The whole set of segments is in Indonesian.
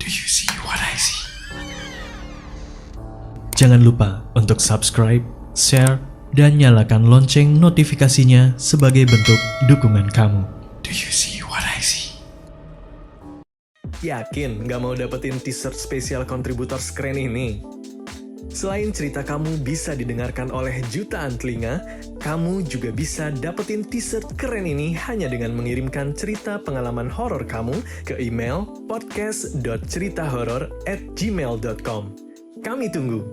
Do you see what I see? Jangan lupa untuk subscribe, share, dan nyalakan lonceng notifikasinya sebagai bentuk dukungan kamu. Do you see what I see? Yakin nggak mau dapetin t-shirt spesial kontributor keren ini? Selain cerita kamu bisa didengarkan oleh jutaan telinga, kamu juga bisa dapetin t-shirt keren ini hanya dengan mengirimkan cerita pengalaman horor kamu ke email podcast.ceritahoror@gmail.com. Kami tunggu.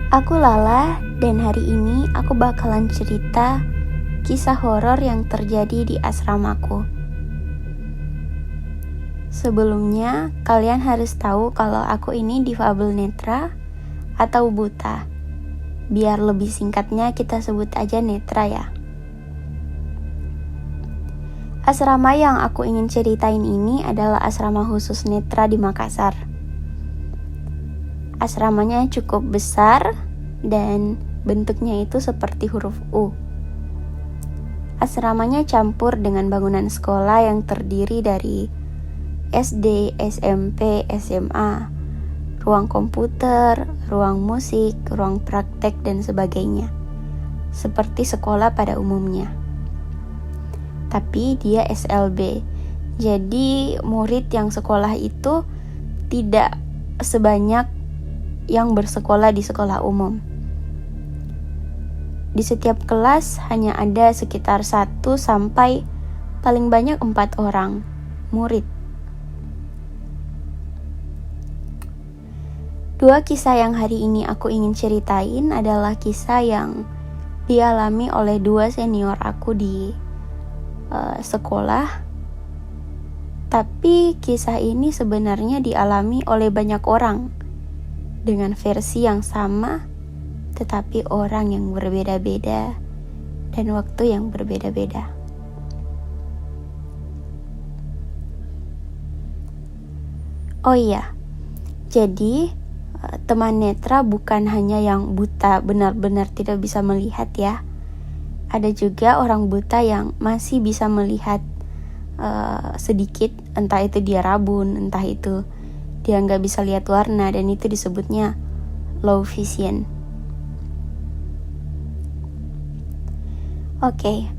Aku Lala, dan hari ini aku bakalan cerita kisah horor yang terjadi di asramaku. Sebelumnya, kalian harus tahu kalau aku ini difabel netra atau buta. Biar lebih singkatnya kita sebut aja netra ya. Asrama yang aku ingin ceritain ini adalah asrama khusus netra di Makassar. Asramanya cukup besar dan bentuknya itu seperti huruf U. Asramanya campur dengan bangunan sekolah yang terdiri dari SD, SMP, SMA, ruang komputer, ruang musik, ruang praktek, dan sebagainya. Seperti sekolah pada umumnya. Tapi dia SLB. Jadi murid yang sekolah itu tidak sebanyak yang bersekolah di sekolah umum. Di setiap kelas hanya ada sekitar 1 sampai paling banyak 4 orang murid. 2 kisah yang hari ini aku ingin ceritain adalah kisah yang dialami oleh 2 senior aku di sekolah. Tapi kisah ini sebenarnya dialami oleh banyak orang dengan versi yang sama, tetapi orang yang berbeda-beda dan waktu yang berbeda-beda. Oh iya, jadi teman netra bukan hanya yang buta benar-benar tidak bisa melihat ya. Ada juga orang buta yang masih bisa melihat sedikit, entah itu dia rabun, entah itu dia nggak bisa lihat warna, dan itu disebutnya low vision. Oke.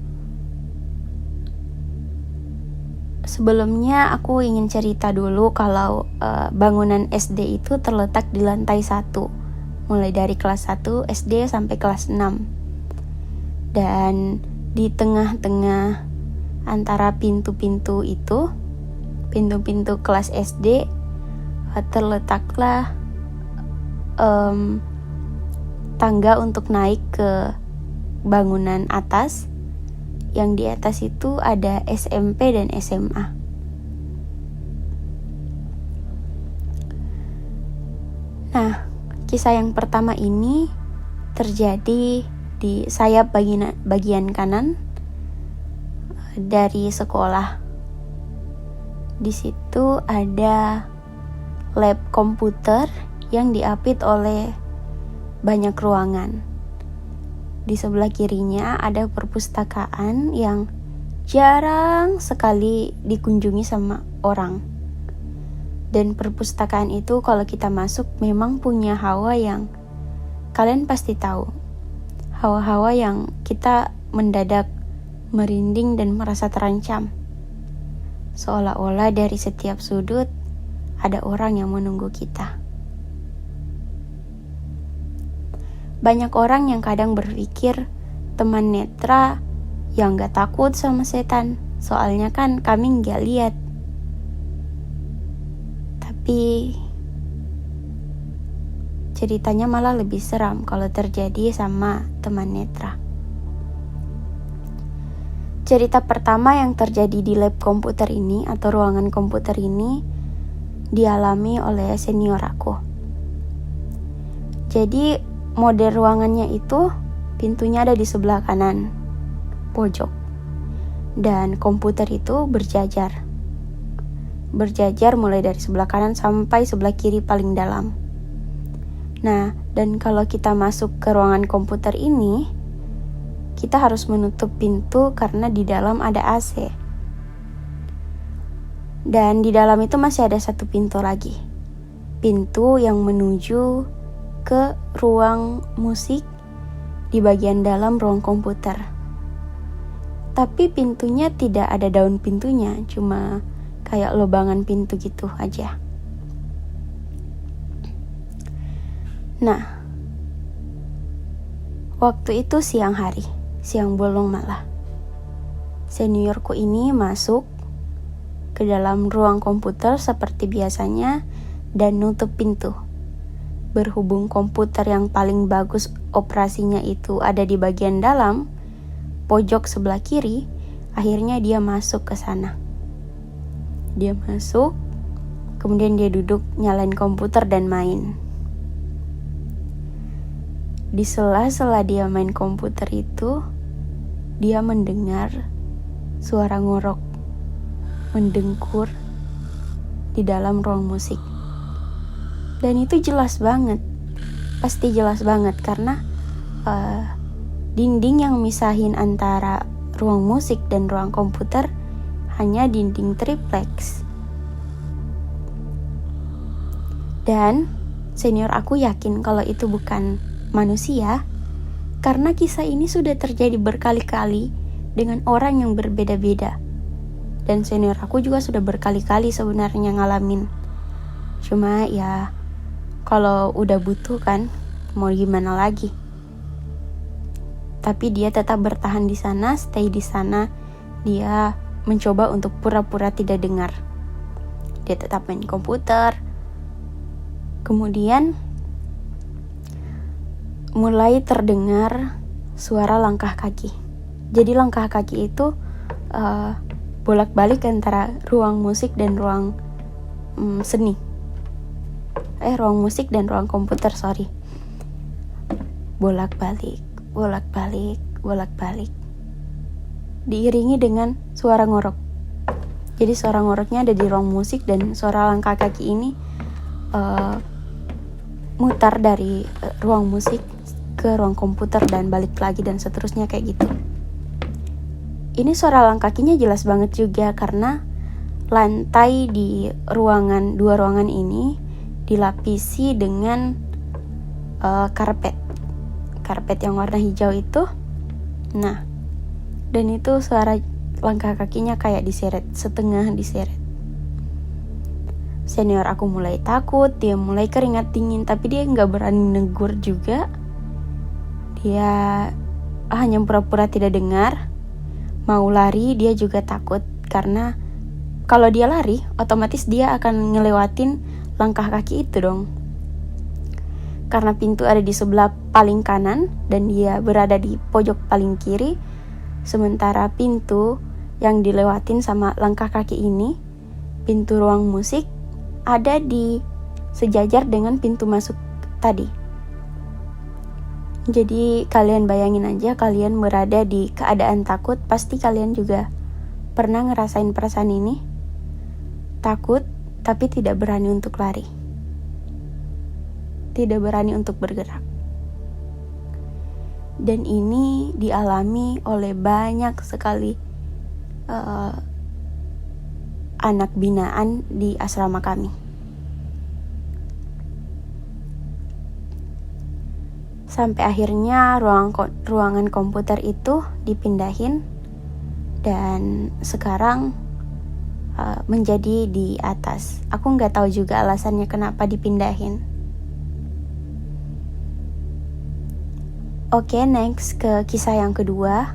Sebelumnya aku ingin cerita dulu kalau bangunan SD itu terletak di lantai 1, mulai dari kelas 1 SD sampai kelas 6. Dan di tengah-tengah antara pintu-pintu itu, pintu-pintu kelas SD, terletaklah tangga untuk naik ke bangunan atas. Yang di atas itu ada SMP dan SMA. Nah, kisah yang pertama ini terjadi di sayap bagian kanan dari sekolah. Di situ ada lab komputer yang diapit oleh banyak ruangan. Di sebelah kirinya ada perpustakaan yang jarang sekali dikunjungi sama orang. Dan perpustakaan itu kalau kita masuk memang punya hawa yang kalian pasti tahu. Hawa-hawa yang kita mendadak merinding dan merasa terancam. Seolah-olah dari setiap sudut ada orang yang menunggu kita. Banyak orang yang kadang berpikir teman netra yang gak takut sama setan, soalnya kan kami gak lihat. Tapi ceritanya malah lebih seram kalau terjadi sama teman netra. cerita pertama yang terjadi di lab komputer ini atau ruangan komputer ini dialami oleh senior aku. Jadi mode ruangannya itu pintunya ada di sebelah kanan pojok dan komputer itu berjajar mulai dari sebelah kanan sampai sebelah kiri paling dalam. Nah, dan kalau kita masuk ke ruangan komputer ini, kita harus menutup pintu karena di dalam ada AC. Dan di dalam itu masih ada satu pintu lagi. Pintu yang menuju ke ruang musik di bagian dalam ruang komputer. Tapi pintunya tidak ada daun pintunya, cuma kayak lubangan pintu gitu aja. Nah, waktu itu siang bolong malah. Seniorku ini masuk ke dalam ruang komputer seperti biasanya dan nutup pintu. Berhubung komputer yang paling bagus operasinya itu ada di bagian dalam, pojok sebelah kiri, akhirnya dia masuk ke sana. Dia masuk, kemudian dia duduk nyalain komputer dan main. Di sela-sela dia main komputer itu, dia mendengar suara ngorok, mendengkur di dalam ruang musik. Dan itu jelas banget, pasti jelas banget karena dinding yang misahin antara ruang musik dan ruang komputer hanya dinding triplex. Dan senior aku yakin kalau itu bukan manusia, karena kisah ini sudah terjadi berkali-kali dengan orang yang berbeda-beda. Dan senior aku juga sudah berkali-kali sebenarnya ngalamin. Cuma ya kalau udah butuh kan, mau gimana lagi. Tapi dia tetap bertahan di sana, stay di sana. Dia mencoba untuk pura-pura tidak dengar. Dia tetap main komputer. Kemudian mulai terdengar suara langkah kaki. Jadi langkah kaki itu bolak-balik antara ruang musik dan ruang ruang musik dan ruang komputer, bolak-balik. Diiringi dengan suara ngorok. Jadi suara ngoroknya ada di ruang musik dan suara langkah kaki ini mutar dari ruang musik ke ruang komputer dan balik lagi dan seterusnya kayak gitu. Ini suara langkah kakinya jelas banget juga karena lantai di dua ruangan ini dilapisi dengan karpet yang warna hijau itu. Nah, dan itu suara langkah kakinya kayak setengah diseret. Senior aku mulai takut, dia mulai keringat dingin, tapi dia nggak berani negur juga. Dia hanya pura-pura tidak dengar. Mau lari dia juga takut karena kalau dia lari otomatis dia akan ngelewatin langkah kaki itu dong. Karena pintu ada di sebelah paling kanan dan dia berada di pojok paling kiri, sementara pintu yang dilewatin sama langkah kaki ini, pintu ruang musik, ada di sejajar dengan pintu masuk tadi. Jadi kalian bayangin aja, kalian berada di keadaan takut, pasti kalian juga pernah ngerasain perasaan ini. Takut, tapi tidak berani untuk lari. Tidak berani untuk bergerak. Dan ini dialami oleh banyak sekali anak binaan di asrama kami. Sampai akhirnya ruangan komputer itu dipindahin dan sekarang menjadi di atas. Aku nggak tahu juga alasannya kenapa dipindahin. Oke, next ke kisah yang kedua,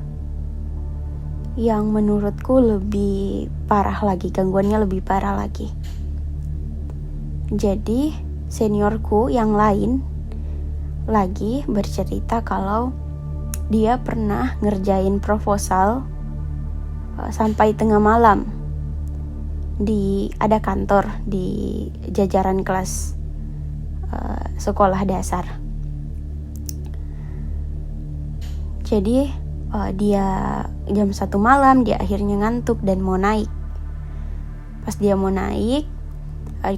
yang menurutku lebih parah lagi, gangguannya lebih parah lagi. Jadi seniorku yang lain lagi bercerita kalau dia pernah ngerjain proposal sampai tengah malam ada kantor di jajaran kelas sekolah dasar. Jadi dia jam 1 malam dia akhirnya ngantuk dan mau naik. Pas dia mau naik,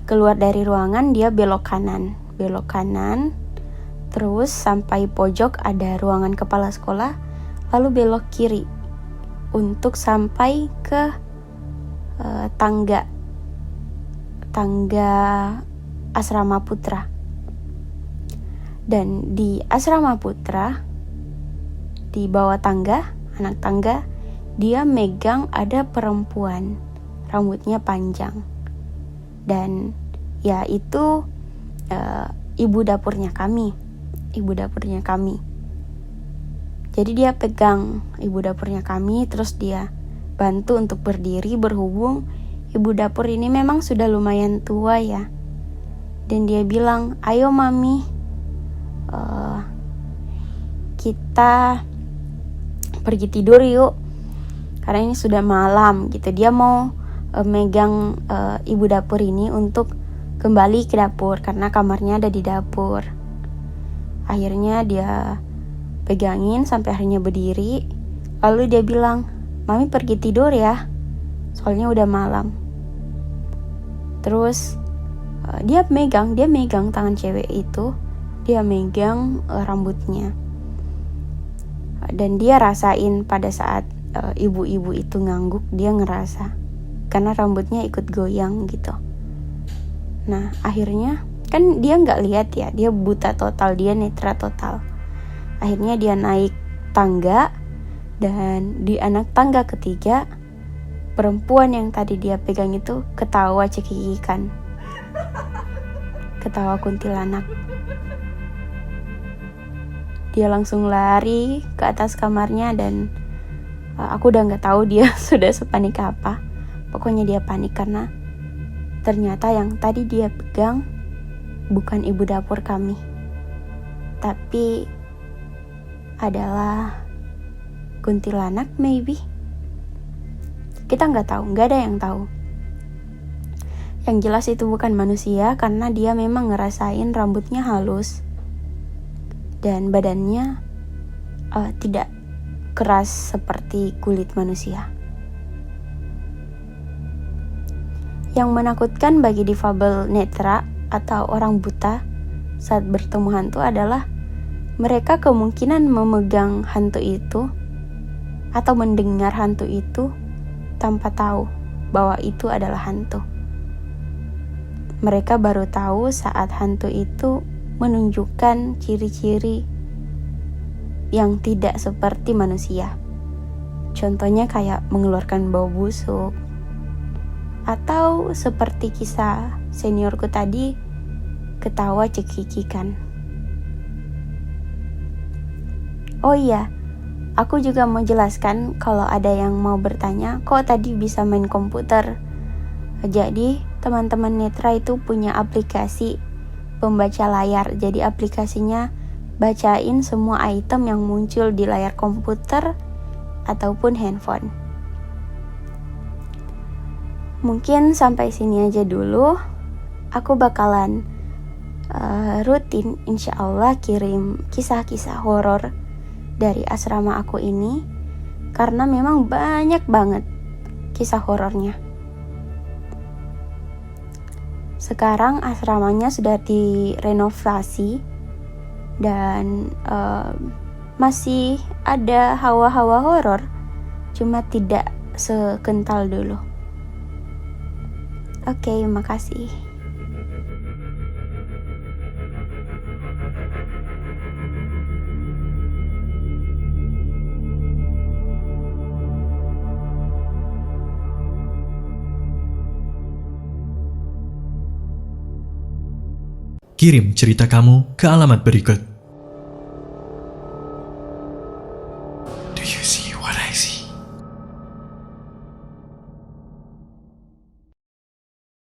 keluar dari ruangan dia belok kanan, terus sampai pojok ada ruangan kepala sekolah, lalu belok kiri untuk sampai ke tangga asrama putra. Dan di asrama putra, di bawah anak tangga, dia megang ada perempuan, rambutnya panjang. Dan ya itu ibu dapurnya kami. Jadi dia pegang ibu dapurnya kami, terus dia bantu untuk berdiri, berhubung ibu dapur ini memang sudah lumayan tua ya. Dan dia bilang, ayo mami, kita pergi tidur yuk, karena ini sudah malam gitu. Dia mau megang ibu dapur ini untuk kembali ke dapur karena kamarnya ada di dapur. Akhirnya dia pegangin sampai akhirnya berdiri. Lalu dia bilang, mami pergi tidur ya, soalnya udah malam. Terus dia megang tangan cewek itu, dia megang rambutnya. Dan dia rasain pada saat ibu-ibu itu ngangguk, dia ngerasa karena rambutnya ikut goyang gitu. Nah akhirnya kan dia nggak lihat ya, dia buta total, dia netra total. Akhirnya dia naik tangga, dan di anak tangga ketiga, perempuan yang tadi dia pegang itu ketawa cekikikan, ketawa kuntilanak. Dia langsung lari ke atas kamarnya, dan aku udah nggak tahu dia sudah sepanik apa. Pokoknya dia panik karena ternyata yang tadi dia pegang bukan ibu dapur kami, tapi adalah kuntilanak maybe. Kita nggak tahu, nggak ada yang tahu. Yang jelas itu bukan manusia karena dia memang ngerasain rambutnya halus dan badannya tidak keras seperti kulit manusia. Yang menakutkan bagi difabel netra atau orang buta saat bertemu hantu adalah mereka kemungkinan memegang hantu itu atau mendengar hantu itu tanpa tahu bahwa itu adalah hantu. Mereka baru tahu saat hantu itu menunjukkan ciri-ciri yang tidak seperti manusia. Contohnya kayak mengeluarkan bau busuk, atau seperti kisah seniorku tadi, ketawa cekikikan. Oh iya, aku juga mau jelaskan kalau ada yang mau bertanya, kok tadi bisa main komputer? Jadi teman-teman netra itu punya aplikasi pembaca layar. Jadi aplikasinya bacain semua item yang muncul di layar komputer ataupun handphone. Mungkin sampai sini aja dulu. Aku bakalan rutin insya Allah kirim kisah-kisah horor dari asrama aku ini, karena memang banyak banget kisah horornya. Sekarang asramanya sudah direnovasi dan masih ada hawa-hawa horor, cuma tidak sekental dulu. Oke, makasih. Kirim cerita kamu ke alamat berikut.